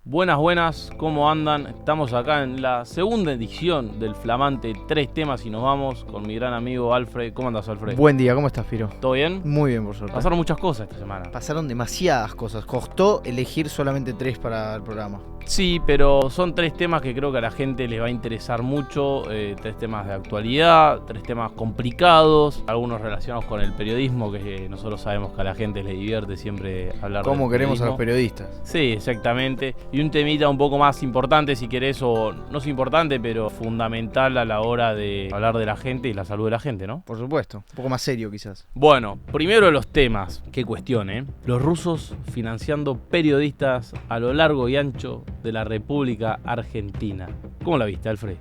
Buenas, buenas, ¿cómo andan? Estamos acá en la segunda edición del flamante Tres Temas y nos vamos con mi gran amigo Alfred. ¿Cómo andas, Alfred? Buen día, ¿cómo estás, Piro? ¿Todo bien? Muy bien, por suerte. Pasaron muchas cosas esta semana. Pasaron demasiadas cosas. Costó elegir solamente 3 para el programa. Sí, pero son 3 temas que creo que a la gente les va a interesar mucho. 3 temas de actualidad, 3 temas complicados, algunos relacionados con el periodismo, que nosotros sabemos que a la gente le divierte siempre hablar de ¿Cómo queremos a los periodistas? Sí, exactamente. Y un temita un poco más importante, si querés, o no es importante, pero fundamental a la hora de hablar de la gente y la salud de la gente, ¿no? Por supuesto. Un poco más serio, quizás. Bueno, primero los temas. Qué cuestión, ¿eh? Los rusos financiando periodistas a lo largo y ancho de la República Argentina. ¿Cómo la viste, Alfred?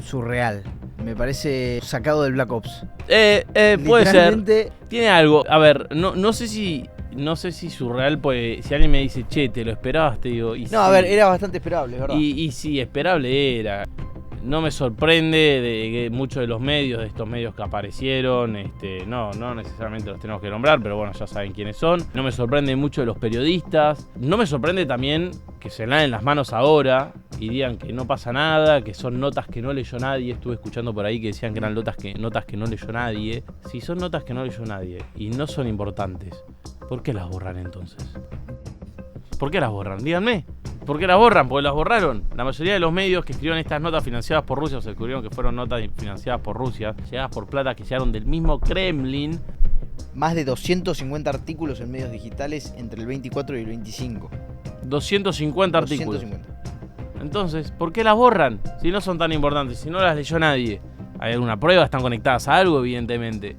Surreal. Me parece sacado del Black Ops. Puede ser. Tiene algo. A ver, no sé si surreal, pues si alguien me dice, che, te lo esperabas, te digo. Y no, sí. a ver, era bastante esperable, ¿verdad? Y sí, esperable era. No me sorprende de que muchos de los medios, de estos medios que aparecieron, no necesariamente los tenemos que nombrar, pero bueno, ya saben quiénes son. No me sorprende mucho de los periodistas. No me sorprende también que se laven las manos ahora y digan que no pasa nada, que son notas que no leyó nadie. Estuve escuchando por ahí que decían que eran notas que no leyó nadie. Si son notas que no leyó nadie y no son importantes, ¿por qué las borran entonces? ¿Por qué las borran? Díganme. ¿Por qué las borran? Porque las borraron. La mayoría de los medios que escribieron estas notas financiadas por Rusia, o se descubrieron que fueron notas financiadas por Rusia, llegadas por plata que llegaron del mismo Kremlin. Más de 250 artículos en medios digitales entre el 24 y el 25. 250 artículos. 250. Entonces, ¿por qué las borran? Si no son tan importantes, si no las leyó nadie. ¿Hay alguna prueba? ¿Están conectadas a algo, evidentemente?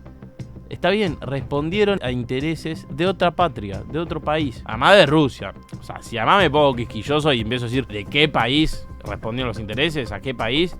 Está bien, respondieron a intereses de otra patria, de otro país. Además de Rusia. O sea, si además me pongo quisquilloso y empiezo a decir de qué país respondieron los intereses, a qué país,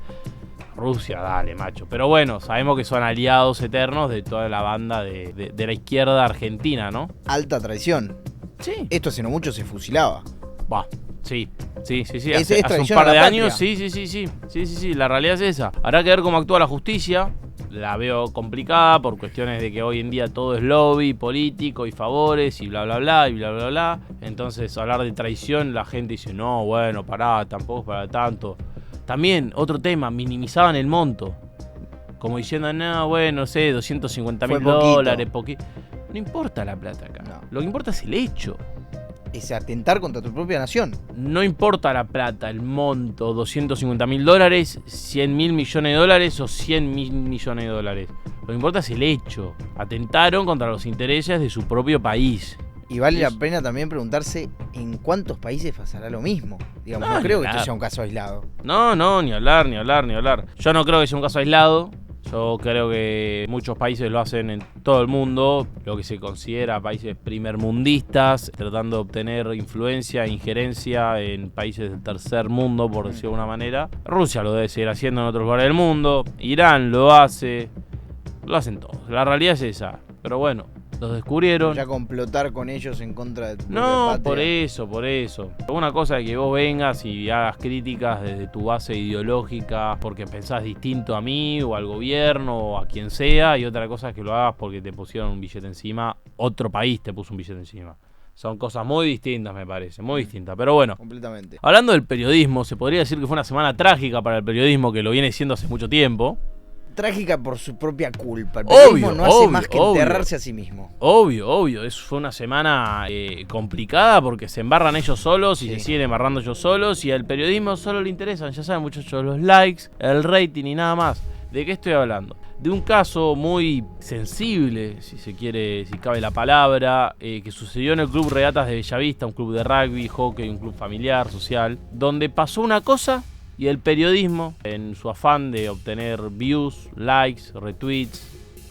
Rusia, dale, macho. Pero bueno, sabemos que son aliados eternos de toda la banda de la izquierda argentina, ¿no? Alta traición. Sí. Esto hace no mucho se fusilaba. Bah, sí. Es Hace un par de años, sí. La realidad es esa. Habrá que ver cómo actúa la justicia. La veo complicada por cuestiones de que hoy en día todo es lobby político y favores y bla bla bla y bla bla bla. Entonces hablar de traición, la gente dice, no, bueno, pará, tampoco es para tanto. También, otro tema, minimizaban el monto. Como diciendo, no, bueno, no sé, $250.000, poquito. No importa la plata acá. No. Lo que importa es el hecho. Es atentar contra tu propia nación. No importa la plata, el monto, $250.000, $100.000 millones o $100.000 millones. Lo que importa es el hecho. Atentaron contra los intereses de su propio país. Y vale la pena también preguntarse en cuántos países pasará lo mismo. Digamos, no creo que esto sea un caso aislado. No, ni hablar. Yo no creo que sea un caso aislado. Yo creo que muchos países lo hacen en todo el mundo, lo que se considera países primermundistas, tratando de obtener influencia e injerencia en países del tercer mundo, por decirlo de alguna manera. Rusia lo debe seguir haciendo en otros lugares del mundo, Irán lo hacen todos. La realidad es esa, pero bueno. Los descubrieron. Ya complotar con ellos en contra de tu No, por eso. Una cosa es que vos vengas y hagas críticas desde tu base ideológica porque pensás distinto a mí o al gobierno o a quien sea, y otra cosa es que lo hagas porque te pusieron un billete encima, otro país te puso un billete encima. Son cosas muy distintas, me parece, muy distintas. Pero bueno, completamente. Hablando del periodismo, se podría decir que fue una semana trágica para el periodismo, que lo viene siendo hace mucho tiempo. Trágica por su propia culpa. El periodismo no hace más que enterrarse a sí mismo. Obvio. Eso fue una semana complicada porque se embarran ellos solos y se siguen embarrando ellos solos, y al periodismo solo le interesan, ya saben muchachos, los likes, el rating y nada más. ¿De qué estoy hablando? De un caso muy sensible, si se quiere, si cabe la palabra, que sucedió en el Club Regatas de Bellavista, un club de rugby, hockey, un club familiar, social, donde pasó una cosa. Y el periodismo, en su afán de obtener views, likes, retweets,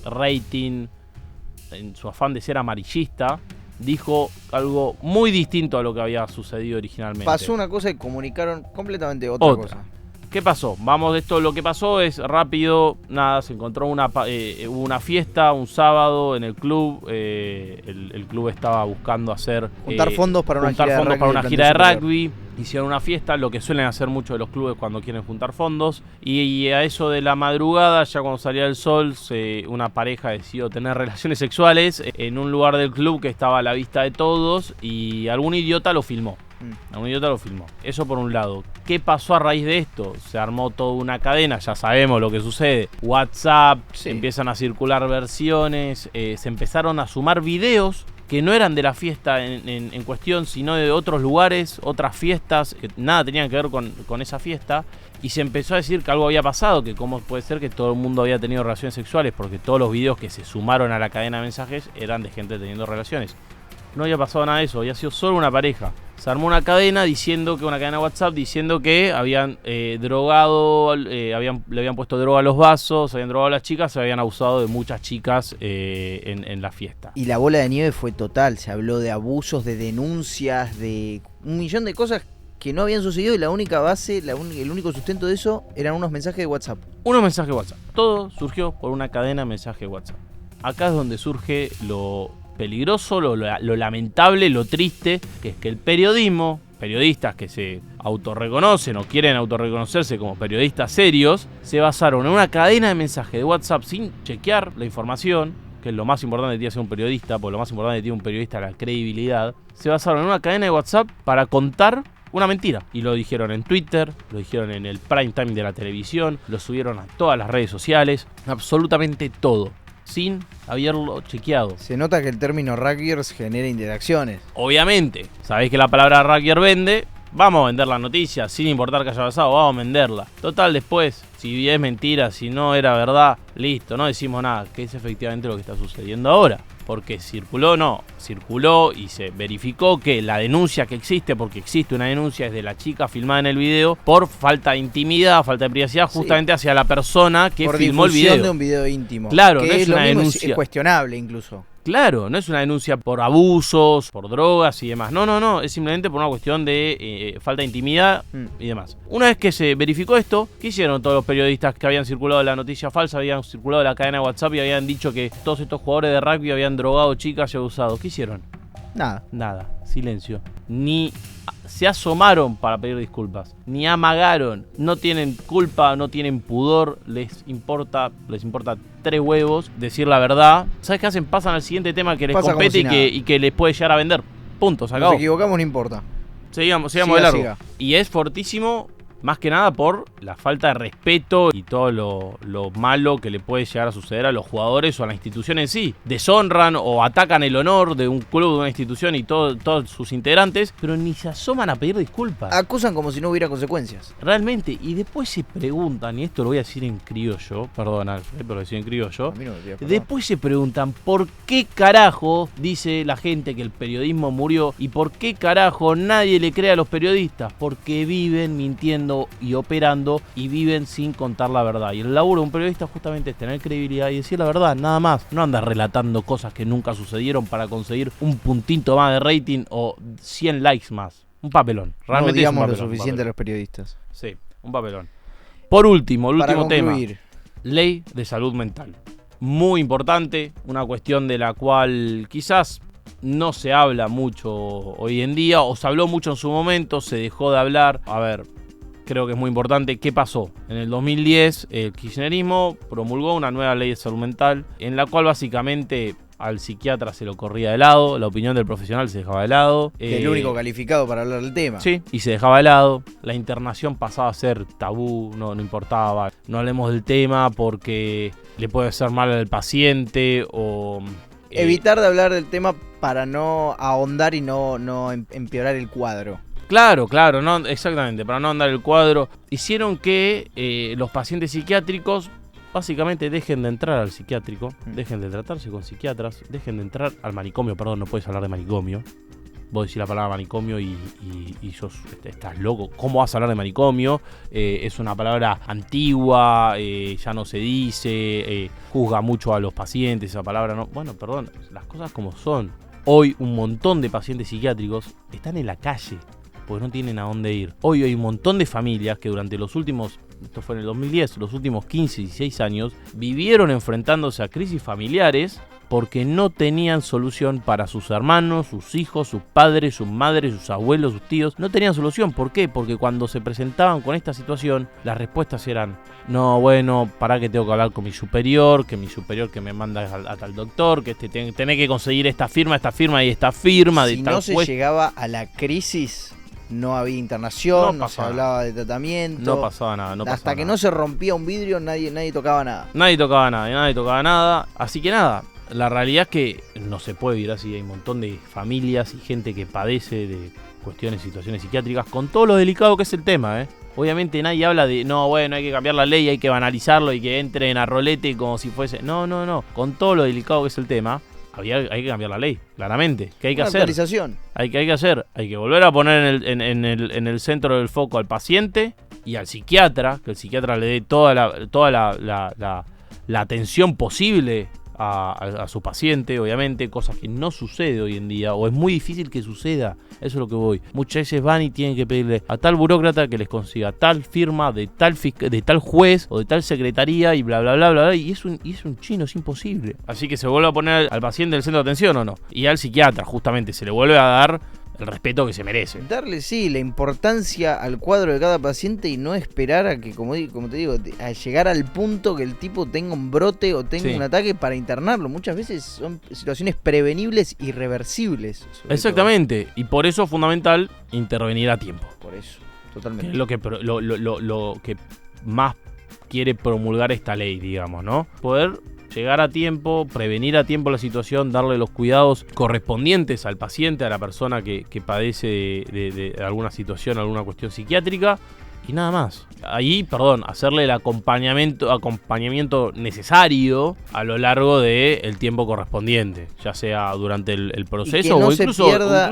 rating, en su afán de ser amarillista, dijo algo muy distinto a lo que había sucedido originalmente. Pasó una cosa y comunicaron completamente otra cosa. ¿Qué pasó? Lo que pasó es rápido, nada, se encontró hubo una fiesta un sábado en el club, el club estaba buscando juntar fondos para una gira de rugby. Hicieron una fiesta, lo que suelen hacer muchos de los clubes cuando quieren juntar fondos, y a eso de la madrugada, ya cuando salía el sol, una pareja decidió tener relaciones sexuales en un lugar del club que estaba a la vista de todos, y algún idiota lo filmó. Algún idiota lo filmó. Eso por un lado. ¿Qué pasó a raíz de esto? Se armó toda una cadena, ya sabemos lo que sucede. WhatsApp, Sí. empiezan a circular versiones, se empezaron a sumar videos que no eran de la fiesta en cuestión, sino de otros lugares, otras fiestas, que nada tenían que ver con esa fiesta. Y se empezó a decir que algo había pasado, que cómo puede ser que todo el mundo había tenido relaciones sexuales, porque todos los videos que se sumaron a la cadena de mensajes eran de gente teniendo relaciones. No había pasado nada de eso, había sido solo una pareja. Se armó una cadena una cadena de WhatsApp diciendo que habían drogado, le habían puesto droga a los vasos, habían drogado a las chicas, se habían abusado de muchas chicas en la fiesta. Y la bola de nieve fue total, se habló de abusos, de denuncias, de un millón de cosas que no habían sucedido y la única base, el único sustento de eso eran unos mensajes de WhatsApp. Unos mensajes de WhatsApp. Todo surgió por una cadena de mensajes de WhatsApp. Acá es donde surge lo peligroso, lo lamentable, lo triste, que es que el periodismo, periodistas que se autorreconocen o quieren autorreconocerse como periodistas serios, se basaron en una cadena de mensajes de WhatsApp sin chequear la información, que es lo más importante que tiene que hacer un periodista, porque lo más importante que tiene un periodista es la credibilidad. Se basaron en una cadena de WhatsApp para contar una mentira. Y lo dijeron en Twitter, lo dijeron en el prime time de la televisión, lo subieron a todas las redes sociales, absolutamente todo, sin haberlo chequeado. Se nota que el término Ruggers genera interacciones. Obviamente, sabéis que la palabra Ruggers vende, vamos a vender la noticia, sin importar que haya pasado, vamos a venderla. Total, después, si es mentira, si no era verdad, listo, no decimos nada, que es efectivamente lo que está sucediendo ahora. Porque circuló y se verificó que la denuncia que existe, porque existe una denuncia, es de la chica filmada en el video por falta de intimidad, falta de privacidad, justamente hacia la persona que filmó el video. Por difusión de un video íntimo. Claro, que no es una denuncia. Es cuestionable incluso. Claro, no es una denuncia por abusos, por drogas y demás. No, es simplemente por una cuestión de falta de intimidad y demás. Una vez que se verificó esto, ¿qué hicieron todos los periodistas que habían circulado la noticia falsa, habían circulado la cadena de WhatsApp y habían dicho que todos estos jugadores de rugby habían drogado chicas y abusado? ¿Qué hicieron? Nada, silencio. Ni se asomaron para pedir disculpas, ni amagaron, no tienen culpa, no tienen pudor, les importa 3 huevos decir la verdad. ¿Sabes qué hacen? Pasan al siguiente tema que les compete y que les puede llegar a vender. Punto, se acabó. Nos equivocamos, no importa. Sigamos de largo. Siga. Y es fortísimo, más que nada por la falta de respeto y todo lo malo que le puede llegar a suceder a los jugadores o a la institución en sí. Deshonran o atacan el honor de un club, de una institución y todos sus integrantes, pero ni se asoman a pedir disculpas. Acusan como si no hubiera consecuencias. Realmente, y después se preguntan, y esto lo voy a decir en criollo, perdón Alfred, pero lo voy a decir en criollo. Después se preguntan por qué carajo dice la gente que el periodismo murió y por qué carajo nadie le cree a los periodistas, porque viven mintiendo y operando y viven sin contar la verdad. Y el laburo de un periodista justamente es tener credibilidad y decir la verdad, nada más. No andar relatando cosas que nunca sucedieron para conseguir un puntito más de rating o 100 likes más. Un papelón. Realmente no digamos es un papelón, lo suficiente a los periodistas. Sí, un papelón. Por último, el último tema. Concluir. Ley de salud mental. Muy importante, una cuestión de la cual quizás no se habla mucho hoy en día, o se habló mucho en su momento, se dejó de hablar. A ver, creo que es muy importante. ¿Qué pasó? En el 2010 el kirchnerismo promulgó una nueva ley de salud mental en la cual básicamente al psiquiatra se lo corría de lado, la opinión del profesional se dejaba de lado. El único calificado para hablar del tema. Sí, y se dejaba de lado. La internación pasaba a ser tabú, no importaba. No hablemos del tema porque le puede hacer mal al paciente o... Evitar de hablar del tema para no ahondar y no empeorar el cuadro. Claro, no, exactamente, para no andar el cuadro. Hicieron que los pacientes psiquiátricos básicamente dejen de entrar al psiquiátrico, dejen de tratarse con psiquiatras, dejen de entrar al manicomio, perdón, no puedes hablar de manicomio. Vos decís la palabra manicomio y estás loco. ¿Cómo vas a hablar de manicomio? Es una palabra antigua, ya no se dice, juzga mucho a los pacientes, esa palabra no. Bueno, perdón, las cosas como son. Hoy un montón de pacientes psiquiátricos están en la calle porque no tienen a dónde ir. Hoy hay un montón de familias que durante los últimos, esto fue en el 2010, los últimos 15, 16 años, vivieron enfrentándose a crisis familiares porque no tenían solución para sus hermanos, sus hijos, sus padres, sus madres, sus abuelos, sus tíos. No tenían solución. ¿Por qué? Porque cuando se presentaban con esta situación, las respuestas eran: no, bueno, para que tengo que hablar con mi superior que me manda a tal doctor, que tenés que conseguir esta firma y esta firma si de tal no se llegaba a la crisis, no había internación, No no se pasaba hablaba de tratamiento. No pasaba nada, no pasaba Hasta que nada. no se rompía un vidrio, nadie tocaba nada. Nadie tocaba nada. Así que nada, la realidad es que no se puede vivir así. Hay un montón de familias y gente que padece de cuestiones, situaciones psiquiátricas, con todo lo delicado que es el tema, ¿eh? Obviamente nadie habla de, no, bueno, hay que cambiar la ley, hay que banalizarlo y que entren a rolete como si fuese... No. Con todo lo delicado que es el tema, hay que cambiar la ley, claramente. ¿Qué hay que Una hacer? actualización. Hay que hacer. Hay que volver a poner en el centro del foco al paciente y al psiquiatra, que el psiquiatra le dé toda la atención posible a su paciente, obviamente, cosas que no sucede hoy en día, o es muy difícil que suceda. Eso es lo que voy. Muchas veces van y tienen que pedirle a tal burócrata que les consiga tal firma de tal juez o de tal secretaría y bla bla bla bla, y es un chino, es imposible. Así que se vuelve a poner al paciente en el centro de atención, ¿o no? Y al psiquiatra, justamente, se le vuelve a dar el respeto que se merece. Darle, sí, la importancia al cuadro de cada paciente y no esperar a que, como te digo, a llegar al punto que el tipo tenga un brote o tenga un ataque para internarlo. Muchas veces son situaciones prevenibles y reversibles. Exactamente, y por eso es fundamental intervenir a tiempo. Por eso, totalmente. Que es lo que más quiere promulgar esta ley, digamos, ¿no? Poder llegar a tiempo, prevenir a tiempo la situación, darle los cuidados correspondientes al paciente, a la persona que padece de alguna situación, alguna cuestión psiquiátrica, y nada más. Ahí, hacerle el acompañamiento necesario a lo largo del tiempo correspondiente, ya sea durante el proceso o incluso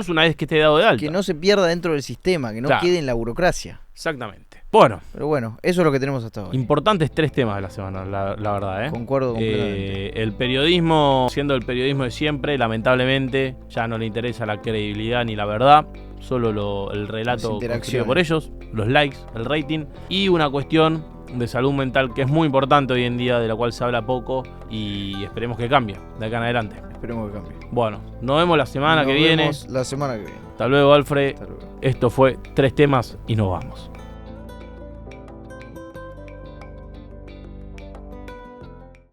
una vez que esté dado de alta. Que no se pierda dentro del sistema, que no quede en la burocracia. Exactamente. Bueno. Pero bueno, eso es lo que tenemos hasta hoy. Importantes 3 temas de la semana, la verdad, ¿eh? Concuerdo completamente. El periodismo, siendo el periodismo de siempre, lamentablemente, ya no le interesa la credibilidad ni la verdad, solo el relato construido por ellos, los likes, el rating, y una cuestión de salud mental que es muy importante hoy en día, de la cual se habla poco, y esperemos que cambie de acá en adelante. Esperemos que cambie. Bueno, nos vemos la semana que viene. La semana que viene. Hasta luego, Alfred. Hasta luego. Esto fue 3 temas y nos vamos.